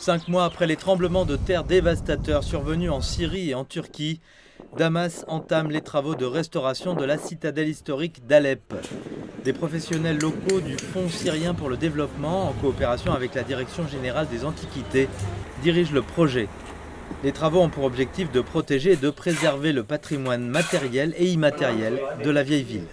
5 mois après les tremblements de terre dévastateurs survenus en Syrie et en Turquie, Damas entame les travaux de restauration de la citadelle historique d'Alep. Des professionnels locaux du Fonds syrien pour le développement, en coopération avec la Direction générale des antiquités, dirigent le projet. Les travaux ont pour objectif de protéger et de préserver le patrimoine matériel et immatériel de la vieille ville.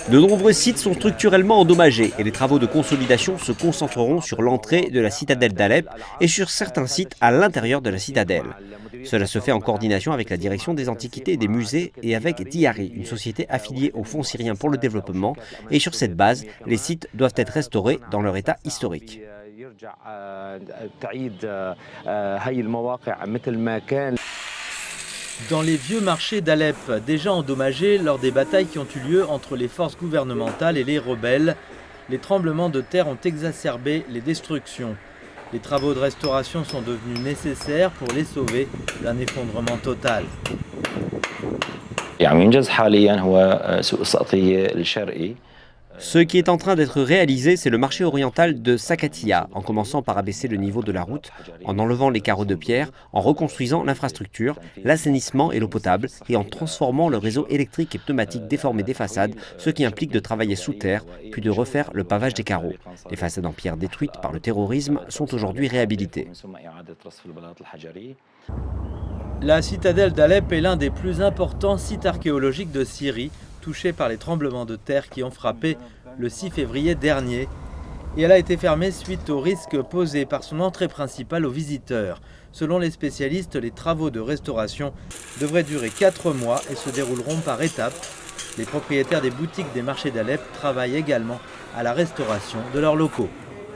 De nombreux sites sont structurellement endommagés et les travaux de consolidation se concentreront sur l'entrée de la citadelle d'Alep et sur certains sites à l'intérieur de la citadelle. Cela se fait en coordination avec la Direction des antiquités et des musées et avec Diari, une société affiliée au Fonds syrien pour le développement. Et sur cette base, les sites doivent être restaurés dans leur état historique. Dans les vieux marchés d'Alep, déjà endommagés lors des batailles qui ont eu lieu entre les forces gouvernementales et les rebelles, les tremblements de terre ont exacerbé les destructions. Les travaux de restauration sont devenus nécessaires pour les sauver d'un effondrement total. Ce qui est en train d'être réalisé, c'est le marché oriental de Sakatia, en commençant par abaisser le niveau de la route, en enlevant les carreaux de pierre, en reconstruisant l'infrastructure, l'assainissement et l'eau potable, et en transformant le réseau électrique et pneumatique déformé des façades, ce qui implique de travailler sous terre, puis de refaire le pavage des carreaux. Les façades en pierre détruites par le terrorisme sont aujourd'hui réhabilitées. La citadelle d'Alep est l'un des plus importants sites archéologiques de Syrie, touchée par les tremblements de terre qui ont frappé le 6 février dernier. Et elle a été fermée suite aux risques posés par son entrée principale aux visiteurs. Selon les spécialistes, les travaux de restauration devraient durer 4 mois et se dérouleront par étapes. Les propriétaires des boutiques des marchés d'Alep travaillent également à la restauration de leurs locaux.